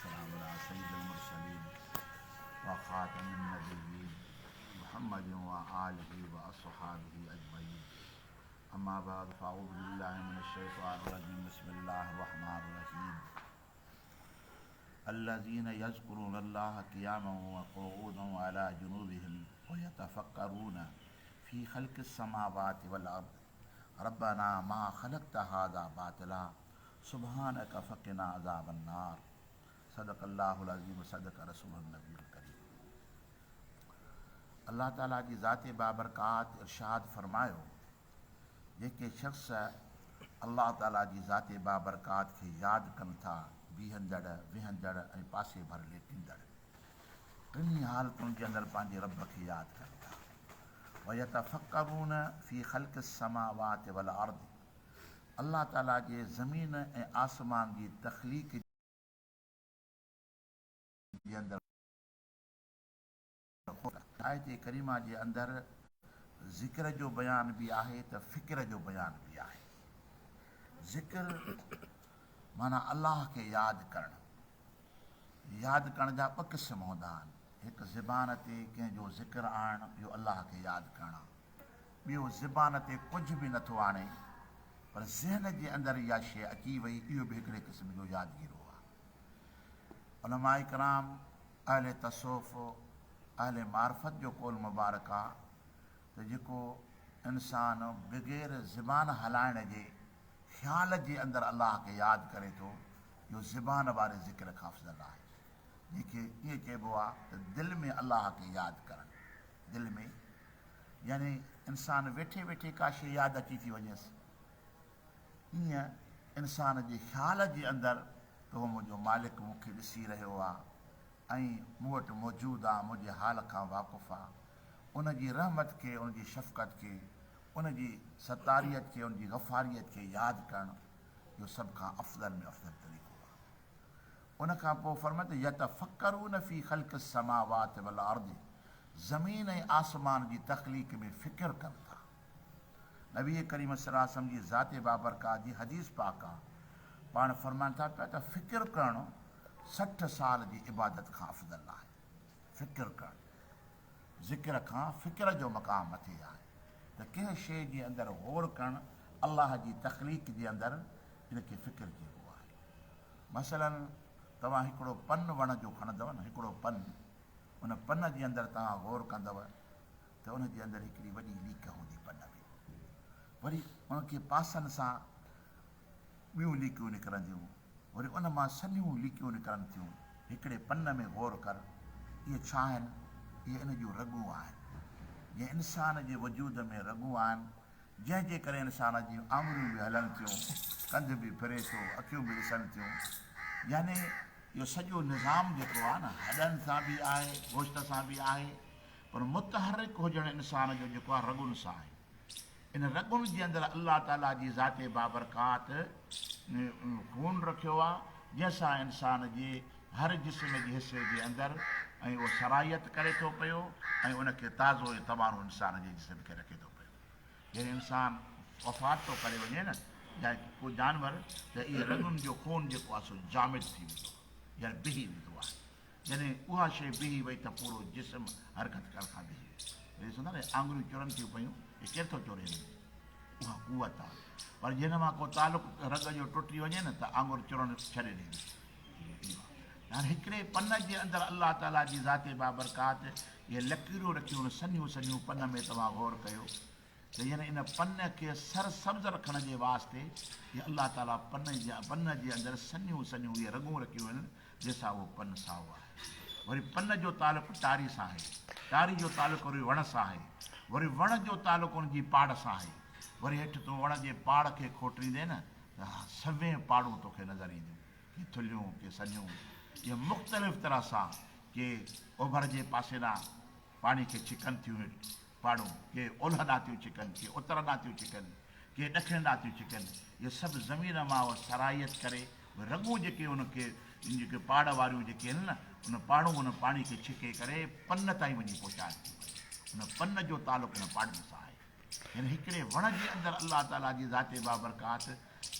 वस्सलाम अला सय्यिदिल मुरसलीन व ख़ातमिन नबिय्यीन मुहम्मदिन व आलिहि व अस्हाबिहि अजमईन। अम्मा बाद फ़अऊज़ु बिल्लाहि मिनश शैतानिर रजीम। बिस्मिल्लाहिर रहमानिर रहीम। अल्लज़ीना यज़्कुरूनल्लाह क़ियामन व क़ुऊदन व अला जुनूबिहिम व यतफ़क्करूना फ़ी ख़ल्क़िस समावाति वल अर्द रब्बना मा ख़लक़्त हाज़ा बातिला सुब्हानक फ़क़िना अज़ाबन नार। सदक़ल्लाहुल अज़ीम सदक़ रसूलुन नबीयुल करीम। अल्लाह ताला जी ज़ाते बाबरकात इरशाद फरमायो, जेके शख़्स अल्लाह ताला जी ज़ाते बाबरकात खे यादि कनि था, बीहंदड़ विहंदड़ ऐं पासे भर लेटींदड़, टिनी हालतुनि जे अंदरि पंहिंजे रब खे यादि कनि था। वयतफ़क्करून फ़ी ख़ल्क़िस समावाति वल अर्द, अल्लाह ताला जे ज़मीन ऐं आसमान जी तख़लीक़ जे अंदरि आयत करीमा जे अंदरि ज़िक्र जो बयान बि आहे त फ़िक्र जो बयान बि आहे। ज़िक्र माना अल्लाह खे यादि करणु। यादि करण जा ॿ क़िस्म हूंदा आहिनि। हिकु ज़बान ते कंहिंजो ज़िक्र आणणु, इहो अल्लाह खे यादि करणु। ॿियो ज़बान ते कुझु बि नथो आणे पर ज़हन जे अंदरि इहा शइ अची वई, इहो बि हिकिड़े क़िस्म जो यादगीरो आहे। उलमाए कराम अहले तसव्वुफ़ अहले मारिफ़त जो कौल मुबारक आहे त जेको इंसानु बग़ैर ज़बान हलाइण जे ख़्याल जे अंदरि अल्लाह खे यादि करे थो, इहो ज़बान वारे ज़िक्र खां अफ़ज़ल आहे। जंहिंखे ईअं चइबो आहे त दिलि में अल्लाह खे यादि करणु। दिलि में यानी इंसानु वेठे वेठे का शइ यादि अची थी वञेसि, ईअं इंसान जे ख़्याल जे अंदरि त उहो मुंहिंजो मालिक मूंखे ॾिसी रहियो आहे ऐं मूं वटि मौजूदु आहे, मुंहिंजे हाल खां वाक़ुफ़ु आहे। उन जी रहमत खे, उन जी शफ़क़त खे, उन जी सतारियत खे, उन जी ग़फ़ारियत खे यादि करणु, इहो सभ खां अफ़ज़ल में अफ़ज़ल तरीक़ो आहे। उन खां पोइ फरमाए यतफ़क्करून फ़ी ख़ल्क़िस समावाति वल अर्द, ज़मीन ऐं आसमान जी तख़लीक़ में फ़िक्र कनि था। नबी करीम सल्लल्लाहु अलैहि वसल्लम जी ज़ाते बाबरकात जी हदीस पाक आहे, पाण फरमाइनि था पिया त फ़िक्र करणु 60 साल जी इबादत खां अफ़ज़ल आहे। फ़िक्र करणु, ज़िक्र खां फ़िक्र जो मक़ाम मथे आहे त कंहिं शइ जे अंदरि गौर करणु, अल्लाह जी तख़लीक़ जे अंदरि, इनखे फ़िक्र चइबो आहे। मसलन तव्हां हिकिड़ो पन वण जो खणंदव न, हिकिड़ो पन, उन पन जे अंदरि तव्हां गौर कंदव त उन जे अंदरि हिकिड़ी वॾी लीक हूंदी पन में, वरी उनखे पासनि सां ॿियूं लीकियूं निकिरंदियूं, वरी उन मां सन्हियूं लीकियूं निकिरनि थियूं। हिकिड़े पन में गौर कर, इहे छा आहिनि? इहे इन जूं रॻूं आहिनि। जीअं इंसान जे वजूद में रॻूं आहिनि, जंहिंजे करे इंसान जूं आङुरियूं बि हलनि थियूं, कंध बि फिरे थो, अखियूं बि ॾिसनि थियूं। यानी इहो सॼो निज़ाम जेको आहे न, हॾनि सां बि आहे, गोश्त सां बि आहे, पर मुतहरिक हुजणु इंसान जो जेको आहे रॻुनि सां आहे। इन रॻुनि जे अंदरि अल्लाह ताला जी ज़ाते बाबरकात खून रखियो आहे, जंहिंसां इंसान जे हर जिस्म जे हिसे जे अंदरि ऐं उहो सरायत करे थो पियो ऐं उनखे ताज़ो ऐं तवानो इंसान जे जिस्म खे रखे थो पियो। जॾहिं इंसानु वफ़ात थो करे वञे न, या को जानवर, त इहे रॻुनि जो खून जेको आहे सो जामिद थी वेंदो, या बिही वेंदो आहे। जॾहिं उहा शइ बिही वई त पूरो जिस्म हरकत करण खां बिही वेंदो। ॾिसंदा न आङुरियूं चुरनि थियूं पयूं, इहे केरु थो चुरे? उहा क़ुवत आहे। पर जिन मां को तालुक रॻ जो टुटी वञे न त आङुर चुरणु छॾे ॾींदी। हाणे हिकिड़े पन जे अंदरि अल्लाह ताला जी ज़ाते बाबरकात इहे लकीरूं रखियूं आहिनि, सन्हियूं सन्हियूं पन में तव्हां गौर कयो त यानी इन पन खे सरसब्ज़ रखण जे वास्ते इहे अल्लाह ताला पन जे अंदरि सन्हियूं सन्हियूं इहे रॻूं रखियूं आहिनि, जंहिंसां उहो पन साओ आहे। वरी पन जो तालुक टारी सां आहे, टारी जो तालुक वरी वण सां आहे, वरी वण जो तालुक उन जी पाड़ सां आहे। वरी हेठि तूं वण जे पाड़ खे खोटींदे न त सवें पाड़ूं तोखे नज़र ईंदियूं, के थुलियूं के सनियूं, इहे मुख़्तलिफ़ तरह सां, के ओभर जे पासे ॾांहुं पाणी खे छिकनि थियूं पाड़ूं, के ओलह ॾांहुं थियूं छिकनि, के उतर ॾांहुं थियूं छिकनि, के ॾखिण ॾांहुं थियूं छिकनि। इहे सभु ज़मीन मां उहा सरायत करे रॻूं जेके उनखे, जेके पाड़ वारियूं जेके आहिनि न, उन पाड़ूं उन पाणी खे छिके करे पन ताईं वञी पहुचाए थी। उन पन जो तालुक उन पाड़नि सां आहे। हिन हिकिड़े वण जे अंदरि अल्लाह ताला जी ज़ाते बाबरकात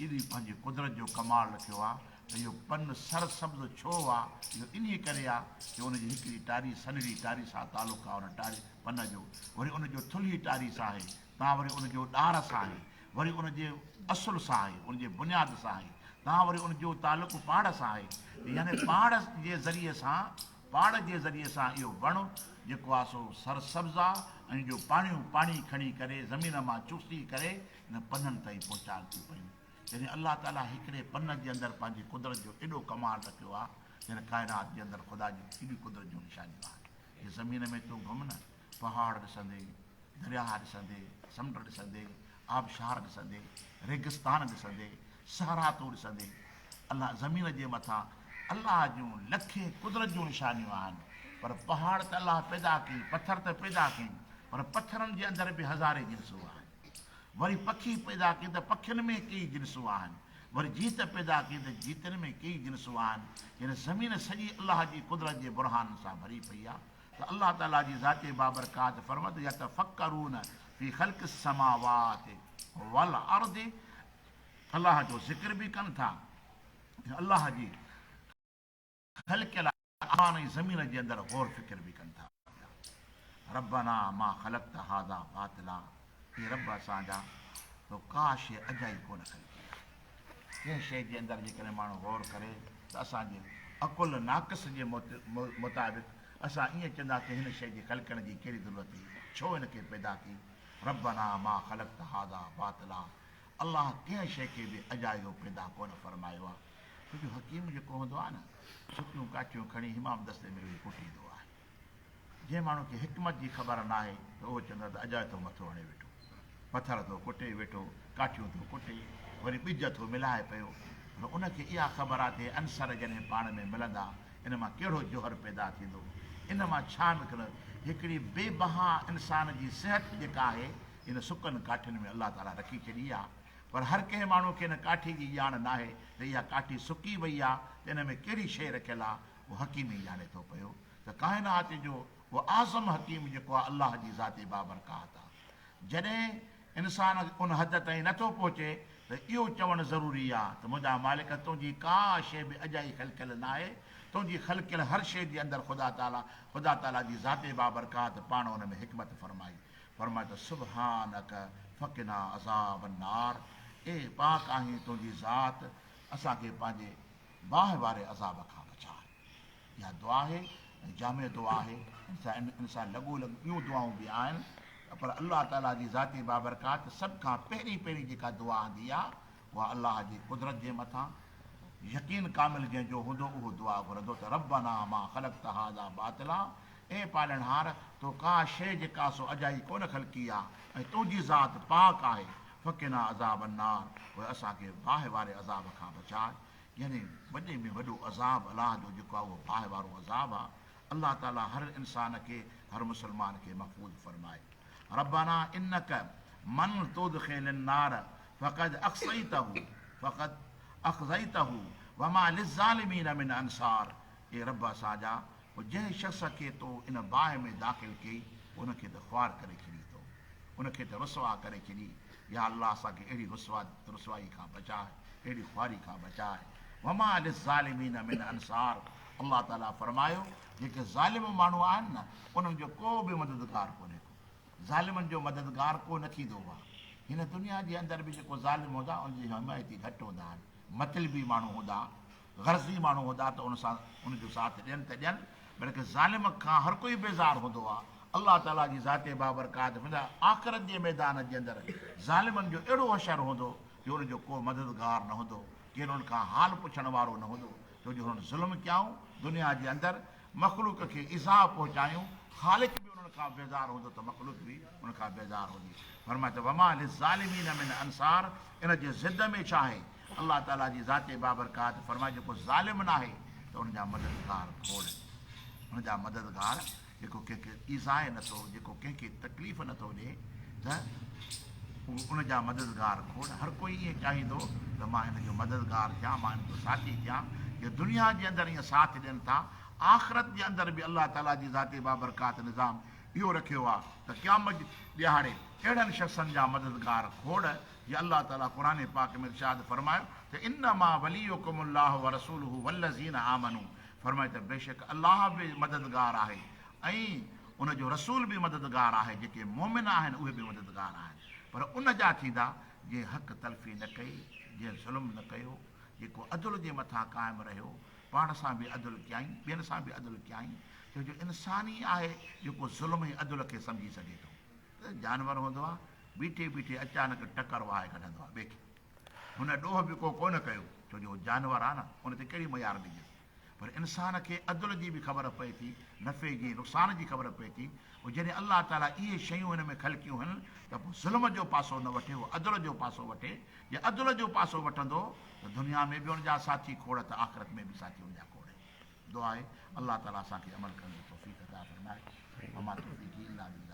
एॾी पंहिंजी कुदरत जो कमाल रखियो आहे त इहो पन सरसब्ज़ छो आहे, इहो इन करे आहे कि उनजी हिकिड़ी टारी सनड़ी टारी सां तालुक़ु आहे उन टारी पन जो, वरी उनजो थुल्ही टारी सां आहे, तव्हां वरी उनजो ॾार सां आहे, वरी उनजे असुल सां आहे, उनजे बुनियाद सां आहे, तव्हां वरी उनजो तालुक़ु पाड़ सां आहे। यानी पाड़ जे ज़रिए सां इहो वणु जेको आहे सो सरसब्ज़ आहे ऐं जो पाणी खणी करे ज़मीन मां चूसी करे हिन पननि ताईं पहुचाए थियूं पयूं। यानी अलाह ताला हिकिड़े पन जे अंदरि पंहिंजी कुदरत जो एॾो कमाल रखियो आहे, हिन काइनात जे अंदरि ख़ुदा जी एॾी कुदरत जूं निशानियूं आहिनि। हीअ ज़मीन में तूं घुम न, पहाड़ ॾिसंदे, दरिया ॾिसंदे, समुंड ॾिसंदे, आबशार ॾिसंदे, रेगिस्तान ॾिसंदे, सहरा तूं ॾिसंदे, अलाह ज़मीन जे मथां अलाह जूं लखे कुदरत जूं निशानियूं आहिनि। पर पहाड़ त अलाह पैदा कई, पथर त पैदा कई, पर पथरनि जे अंदरि बि हज़ारे जिन्सूं आहिनि। वरी पखी पैदा कई त पखियुनि में कई जिन्सूं आहिनि, वरी जीत पैदा कई त जीतनि में कई जिन्सूं आहिनि। हिन ज़मीन सॼी अलाह जी कुदरत जे बुरहान सां भरी पई आहे। त अलाह ताला जी ज़ाते बाबरकात फरमत या तफ़क्करून फी ख़ल्क़ि समावात वल अर्द, अलाह जो ज़िक्र बि कनि था, अलाह जी ख़ल्क़ियल आसमान ऐं ज़मीन जे अंदरि गौर फ़िक्र बि कनि था। रब्बना मा ख़लक़्त हाज़ा बातिला, हे रब असांजा तो का शइ अजाई कोन ख़लक़ी आहे। कंहिं शइ जे अंदरि जेकॾहिं माण्हू गौर करे त असांजे अकुल नाक़िस जे मुताबिक़ असां ईअं चवंदासीं हिन शइ जे ख़लक़ण जी कहिड़ी ज़रूरत हुई, छो हिनखे पैदा कई। रब्बना मा ख़लक़्त हाज़ा बातिला, अलाह कंहिं शइ खे बि अजायो पैदा कोन फरमायो आहे। छोजो हकीम जेको हूंदो आहे न, सुकियूं काठियूं खणी हिमाम दस्ते में वेही कुटींदो आहे। जंहिं माण्हू खे हिकमत जी ख़बर न आहे त उहो चवंदो त अजायो थो मथो हणे वेठो, पथर थो कुटे वेठो, काठियूं थो कुटे, वरी ॿिज थो मिलाए पियो। पर उनखे इहा ख़बर आहे त अंसर जॾहिं पाण में मिलंदा इन मां कहिड़ो जोहर पैदा थींदो, इन मां छा निकिरंदो। हिकिड़ी बेबहा इंसान जी सिहत जेका आहे इन सुकनि काठियुनि में अलाह ताला रखी छॾी आहे। पर हर कंहिं माण्हू खे इन काठी जी ॼाण न आहे त इहा काठी सुकी वई आहे, त इन में कहिड़ी शइ रखियलु आहे, उहो हकीम ई ॼाणे थो पियो। त काइनात जो उहो आज़म हकीम जेको आहे अलाह जी ज़ाते बाबरकात आहे। जॾहिं इंसान उन हद ताईं नथो पहुचे त इहो चवणु ज़रूरी आहे त मुंहिंजा मालिक तुंहिंजी का शइ बि अजाई ख़लक़ियल न आहे, तुंहिंजी ख़लक़ियल हर शइ जे अंदरि ख़ुदा ताला जी ज़ाते बाबरकात पाण उन में हिकमत फरमाए त सुबहानक फ़क़िना अज़ाब नार, ए पाक आहीं तुंहिंजी ज़ात, असांखे पंहिंजे बाहि वारे अज़ाब खां बचाए। इहा दुआ आहे, जामे दुआ आहे। इंसान लॻो ॿियूं दुआऊं बि आहिनि, पर अलाह ताला जी ज़ाती बाबरकात सभ खां पहिरीं जेका दुआ ईंदी आहे उहा अलाह जी कुदरत जे मथां यकीन कामिल जंहिंजो हूंदो उहो दुआ घुरंदो त रब्बना मा ख़लक़्त हाज़ा बातिला, ऐं पालनहार तो का शइ जेका सो अजाई कोन ख़लक़ी आहे ऐं तुंहिंजी ज़ात पाक आहे, फ़क़िना अज़ाब नार, उहे असांखे बाहि वारे अज़ाब खां बचाए। यानी वॾे में वॾो अज़ाब अलाह जो जेको आहे उहो बाहि वारो अज़ाब आहे। अलाह ताला हर इंसान खे, हर मुस्लमान खे महफ़ूज़ फरमाए। रब्बना इन्नक मन तुदखिल नार फ़क़द अख़ज़ैतहु वमा लिज़्ज़ालिमीन मिन अंसार, ए रब असांजा जंहिं शख़्स खे तो इन बाहि में दाख़िल कई उनखे त ख़्वार करे छॾी थो, उनखे त रुसवा करे छॾी। या अलाह असांखे अहिड़ी रुसवाई खां बचाए, अहिड़ी ख़्वारी खां बचाए। वमा लिज़्ज़ालिमीन मिन अंसार, अलाह ताला फरमायो जेके ज़ालिम माण्हू आहिनि न उन्हनि जो को बि मददगार कोन्हे को, ज़ालिमनि जो मददगार को न थींदो आहे। हिन दुनिया जे अंदरि बि जेको ज़ालिम हूंदा उनजी हिमायती घटि हूंदा आहिनि, मतलबी माण्हू हूंदा, ग़र्ज़ी माण्हू हूंदा त उन सां उनजो साथ ॾियनि त ॾियनि, बल्कि ज़ालिम खां हर कोई बेज़ार हूंदो आहे। अलाह ताला जी ज़ाते बाबरकात आख़िरत जे मैदान जे अंदरि ज़ालिमनि जो अहिड़ो असरु हूंदो कि उनजो को मददगार न हूंदो, केरु उन्हनि खां हाल पुछण वारो न हूंदो, छो जो हुननि ज़ुल्म कयाऊं दुनिया जे अंदरि, मख़लूक खे इज़ा पहुचायूं, ख़ालिक बि उन्हनि खां बेज़ार हूंदो त मख़लूक बि उन खां बेज़ार हूंदी। फरमाए त वमा लिज़्ज़ालिमीन मिन अंसार, इन जे ज़िद में छा आहे। अलाह ताला जी ज़ाते बाबरकात फरमाए जेको ज़ालिम न आहे त उनजा मददगार खोड़, उनजा मददगार जेको कंहिंखे ईज़ाए नथो, जेको कंहिंखे तकलीफ़ नथो ॾिए त उनजा मददगार खोड़। हर कोई ईअं चाहींदो त मां हिनजो मददगार थियां, मां हिनजो साथी थियां। इहो दुनिया जे अंदरि ईअं साथ ॾियनि था, आख़िरत जे अंदरि बि अलाह ताला जी ज़ाते बाबरकात निज़ाम इहो रखियो आहे त क़यामत ॾियारे अहिड़नि शख़्सनि जा मददगार खोड़ ये अल्लाह ताला कुरान पाक में इरशाद फरमायो त इन्नमा वलियुकुमुल्लाहु व रसूलुहु वल्लज़ीना आमनू, फरमाए त बेशक अल्लाह भी मददगार आहे ऐं उनजो रसूल भी मददगार आहे, जेके मोमिन आहिनि उहे बि मददगार आहिनि। पर उन जा थींदा जंहिं हक़ तलफ़ी न कई, जंहिं ज़ुल्म न कयो, जेको अदल जे मथां क़ाइमु रहियो, पाण सां बि अदल कयईं, ॿियनि सां बि अदल कयईं। छो जो इंसान ई आहे जेको ज़ुल्म ऐं अदल खे सम्झी सघे थो। जानवर हूंदो आहे बीठे बीठे अचानक टकर वहाए कढंदो आहे ॿिए खे, हुन ॾोह बि को कोन कयो, छो जो जानवर आहे न, हुन ते कहिड़ी मयार ॾिजे। पर इंसान खे अदल जी बि ख़बर पए थी, नफ़े जी नुक़सान जी ख़बर पए थी। ऐं जॾहिं अलाह ताला इहे शयूं हिन में ख़लकियूं आहिनि त पोइ ज़ुल्म जो पासो न वठे, उहो अदल जो पासो वठे। जे अदल जो पासो वठंदो त दुनिया में बि हुनजा साथी खोड़, त आख़िरत में बि साथी हुनजा खोड़। दुआ आहे अलाह ताला असांखे अमल करण जी तौफ़ीक़ अता फ़रमाए।